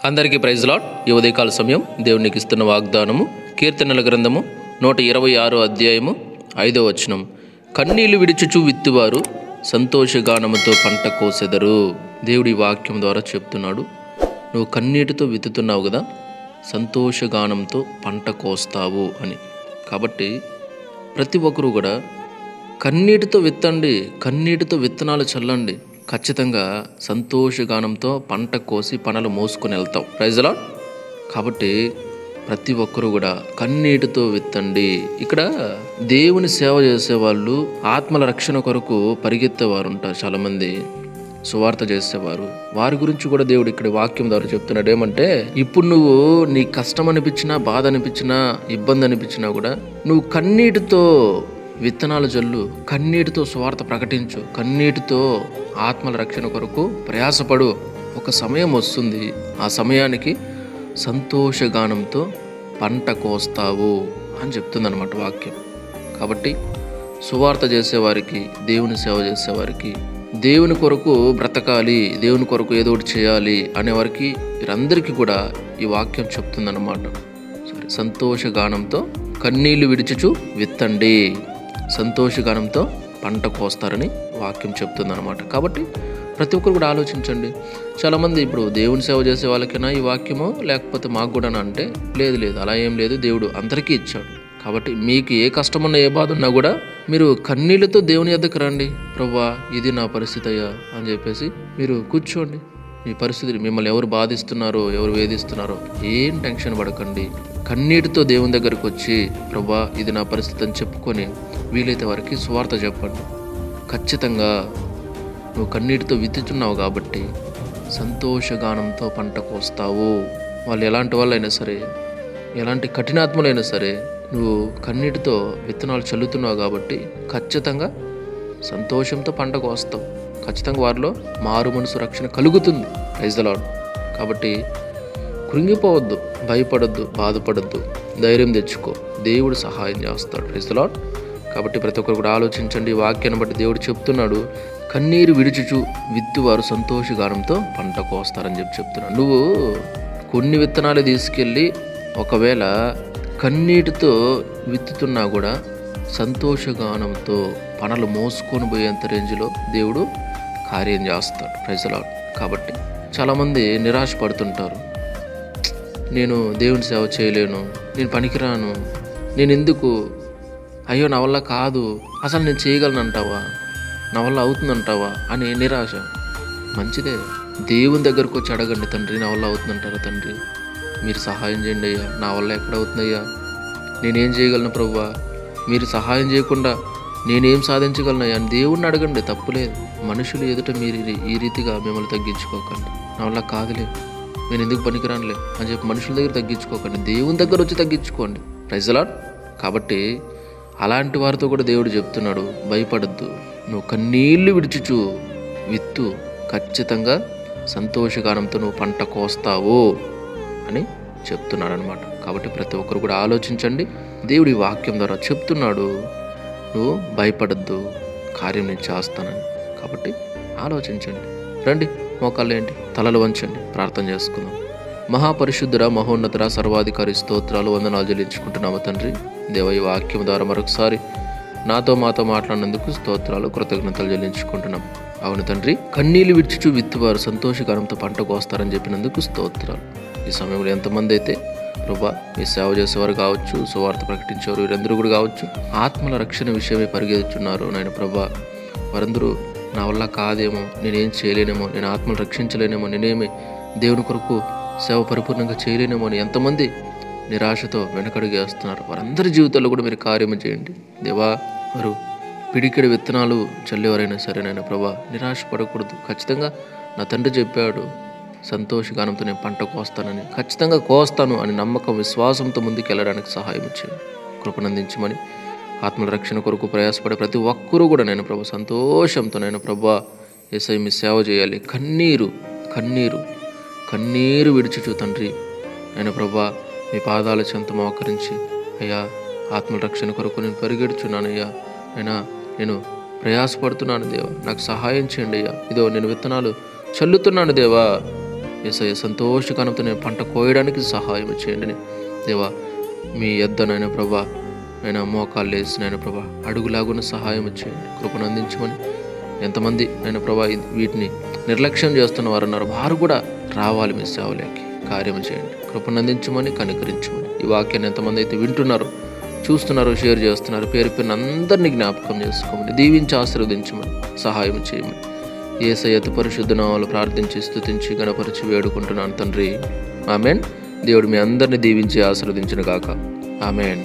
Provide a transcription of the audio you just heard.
అందరికీ praise lord. ఈ ఉదయకాల సమయం దేవునికి ఇస్తున్న వాగ్దానము కీర్తనల గ్రంథము 126 అధ్యాయము 5వ వచనం. కన్నీళ్లు విడిచుచు విత్తువారు సంతోషగానముతో పంట కోసెదరు. దేవుడి వాక్యం ద్వారా చెప్తున్నాడు, నువ్వు కన్నీటితో విత్తుతున్నావు కదా, సంతోషగానంతో పంట కోస్తావు అని. కాబట్టి ప్రతి ఒక్కరూ కూడా కన్నీటితో విత్తండి, కన్నీటితో విత్తనాలు చల్లండి. ఖచ్చితంగా సంతోషగానంతో పంట కోసి పనులు మోసుకొని వెళ్తాం. Praise lord. కాబట్టి ప్రతి ఒక్కరూ కూడా కన్నీటితో విత్తండి. ఇక్కడ దేవుని సేవ చేసేవాళ్ళు, ఆత్మల రక్షణ కొరకు పరిగెత్తేవారు ఉంటారు చాలామంది, సువార్త చేసేవారు. వారి గురించి కూడా దేవుడు ఇక్కడ వాక్యం ద్వారా చెప్తున్నాడు ఏమంటే, ఇప్పుడు నువ్వు నీ కష్టం అనిపించినా, బాధ అనిపించినా, ఇబ్బంది అనిపించినా కూడా నువ్వు కన్నీటితో విత్తనాలు జల్లు, కన్నీటితో సువార్త ప్రకటించు, కన్నీటితో ఆత్మల రక్షణ కొరకు ప్రయాసపడు. ఒక సమయం వస్తుంది, ఆ సమయానికి సంతోషగానంతో పంట కోస్తావు అని చెప్తుందన్నమాట వాక్యం. కాబట్టి సువార్త చేసేవారికి, దేవుని సేవ చేసేవారికి, దేవుని కొరకు బ్రతకాలి, దేవుని కొరకు ఏదో ఒకటి చేయాలి అనేవారికి, వీరందరికీ కూడా ఈ వాక్యం చెప్తుందన్నమాట. సరే, సంతోషగానంతో కన్నీళ్లు విడిచుచు విత్తండి, సంతోషగానంతో పంట కోస్తారని వాక్యం చెప్తుందన్నమాట. కాబట్టి ప్రతి ఒక్కరు కూడా ఆలోచించండి. చాలామంది ఇప్పుడు దేవుని సేవ చేసే వాళ్ళకైనా ఈ వాక్యమో, లేకపోతే మాకు కూడా అంటే, లేదు అలా ఏం లేదు, దేవుడు అందరికీ ఇచ్చాడు. కాబట్టి మీకు ఏ కష్టమున్నా, ఏ బాధ ఉన్నా కూడా మీరు కన్నీళ్లతో దేవుని యొద్దకు రండి. ప్రభువా, ఇది నా పరిస్థితి అయ్యా అని చెప్పేసి మీరు కూర్చోండి. మీ పరిస్థితిని, మిమ్మల్ని ఎవరు బాధిస్తున్నారో, ఎవరు వేధిస్తున్నారో ఏం టెన్షన్ పడకండి. కన్నీటితో దేవుని దగ్గరకు వచ్చి, ప్రభువా ఇది నా పరిస్థితి అని చెప్పుకొని వీలైతే వారికి సువార్త చెప్పండి. ఖచ్చితంగా నువ్వు కన్నీటితో విత్తుచున్నావు కాబట్టి సంతోషగానంతో పంట కోస్తావు. వాళ్ళు ఎలాంటి వాళ్ళైనా సరే, ఎలాంటి కఠినాత్మలైనా సరే, నువ్వు కన్నీటితో విత్తనాలు చల్లుతున్నావు కాబట్టి ఖచ్చితంగా సంతోషంతో పంట కోస్తావు. ఖచ్చితంగా వారిలో మారు మనసు రక్షణ కలుగుతుంది. Praise the lord. కాబట్టి కృంగిపోవద్దు, భయపడొద్దు, బాధపడొద్దు, ధైర్యం తెచ్చుకో, దేవుడు సహాయం చేస్తాడు. Praise the lord. కాబట్టి ప్రతి ఒక్కరు కూడా ఆలోచించండి. ఈ వాక్యాన్ని బట్టి దేవుడు చెప్తున్నాడు, కన్నీరు విడిచుచు విత్తువారు సంతోషగానంతో పంట కోస్తారని చెప్తున్నాడు. నువ్వు కొన్ని విత్తనాలు తీసుకెళ్ళి ఒకవేళ కన్నీటితో విత్తుతున్నా కూడా సంతోషగానంతో పనులు మోసుకొని పోయేంత రేంజ్లో దేవుడు కార్యం చేస్తాడు. Praise the lord. కాబట్టి చాలామంది నిరాశ పడుతుంటారు, నేను దేవుని సేవ చేయలేను, నేను పనికిరాను, నేను ఎందుకు, అయ్యో నా వల్ల కాదు, అసలు నేను చేయగలను అంటావా, నా వల్ల అవుతుందంటావా అని నిరాశ. మంచిదే, దేవుని దగ్గరకు వచ్చి అడగండి, తండ్రి నా వల్ల అవుతుందంటారా, తండ్రి మీరు సహాయం చేయండి అయ్యా, నా వల్ల ఎక్కడ అవుతుందయ్యా, నేనేం చేయగలను ప్రభువా, మీరు సహాయం చేయకుండా నేనేం సాధించగలనయ్యా అని దేవుణ్ణి అడగండి, తప్పులేదు. మనుషులు ఎదుట మీరు ఈ రీతిగా మిమ్మల్ని తగ్గించుకోకండి. నా వల్ల కాదులే, నేను ఎందుకు పనికిరానులే అని చెప్పి మనుషుల దగ్గర తగ్గించుకోకండి, దేవుని దగ్గర వచ్చి తగ్గించుకోండి. Praise the lord. కాబట్టి అలాంటి వారితో కూడా దేవుడు చెప్తున్నాడు, భయపడద్దు, నువ్వు కన్నీళ్లు విడిచుచు విత్తు, ఖచ్చితంగా సంతోషగానంతో నువ్వు పంట కోస్తావు అని చెప్తున్నాడు అనమాట. కాబట్టి ప్రతి ఒక్కరు కూడా ఆలోచించండి. దేవుడి వాక్యం ద్వారా చెప్తున్నాడు, నువ్వు భయపడద్దు, కార్యం నేను చేస్తానని. కాబట్టి ఆలోచించండి. రండి, మోకాళ్ళు ఏంటి, తలలు వంచండి, ప్రార్థన చేసుకుందాం. మహాపరిశుద్ధుడ, మహోన్నతుడ, సర్వాధికారి స్తోత్రాలు, వందనాలు చెల్లించుకుంటున్నాము తండ్రి. దేవ, ఈ వాక్యం ద్వారా మరొకసారి మాతో మాట్లాడినందుకు స్తోత్రాలు, కృతజ్ఞతలు చెల్లించుకుంటున్నాం. అవును తండ్రి, కన్నీళ్లు విడిచుచు విత్తువారు సంతోషగానంతో పంట కోస్తారని చెప్పినందుకు స్తోత్రాలు. ఈ సమయంలో ఎంతమంది అయితే ప్రభా మీ సేవ చేసేవారు కావచ్చు, సువార్త ప్రకటించేవారు వీరందరూ కూడా కావచ్చు, ఆత్మల రక్షణ విషయమే పరిగెత్తున్నారు నాయన ప్రభా, వారందరూ నా వల్ల కాదేమో, నేనేం చేయలేనేమో, నేను ఆత్మలు రక్షించలేనేమో, నేనేమి దేవుని కొరకు సేవ పరిపూర్ణంగా చేయలేనేమో అని ఎంతమంది నిరాశతో వెనకడుగు వేస్తున్నారు, వారందరి జీవితాల్లో కూడా మీరు కార్యము చేయండి దేవా. వారు పిడికిడి విత్తనాలు చల్లేవారైనా సరే నాయన ప్రభా, నిరాశ పడకూడదు. ఖచ్చితంగా నా తండ్రి చెప్పాడు, సంతోషగానంతో నేను పంట కోస్తానని, ఖచ్చితంగా కోస్తాను అని నమ్మకం, విశ్వాసంతో ముందుకు వెళ్ళడానికి సహాయం చేయండి, కృపనందించమని. ఆత్మల రక్షణ కొరకు ప్రయాసపడే ప్రతి ఒక్కరూ కూడా నేను ప్రభా సంతోషంతో నేను ప్రభా యేసయ్య మీ సేవ చేయాలి. కన్నీరు విడిచుచు తండ్రి నేను ప్రభా మీ పాదాల చెంత మోకరించి, అయ్యా ఆత్మల రక్షణ కొరకు నేను పరిగెడుచున్నానయ్యా, నేను ప్రయాసపడుతున్నాను దేవా, నాకు సహాయం చేయండి అయ్యా. ఇదో నేను విత్తనాలు చల్లుతున్నాను దేవా, యేసయ్య సంతోషకానంతో నేను పంట కోయడానికి సహాయం చేయండి దేవా. మీ యొద్దనైనా ప్రభా నేను మోకాళ్ళు వేసి నేను ప్రభా అడుగులాగున సహాయం చేయండి, కృపను అందించమని. ఎంతమంది నేను ప్రభా వీటిని నిర్లక్ష్యం చేస్తున్న వారు ఉన్నారు, వారు కూడా రావాలి మీ సేవలోకి. కార్యం చేయండి, కృపను అందించమని, కనికరించమని. ఈ వాక్యాన్ని ఎంతమంది అయితే వింటున్నారో, చూస్తున్నారు, షేర్ చేస్తున్నారు, పేరు పేరున అందరినీ జ్ఞాపకం చేసుకోమని, దీవించి ఆశీర్వదించమని, సహాయం చేయమని. యేసయ్య అతి పరిశుద్ధ నామములో ప్రార్థించి స్తుతించి గణపరిచి వేడుకుంటున్నాను తండ్రి. ఆమేన్. దేవుడు మీ అందరిని దీవించి ఆశీర్వదించును గాక. ఆమేన్.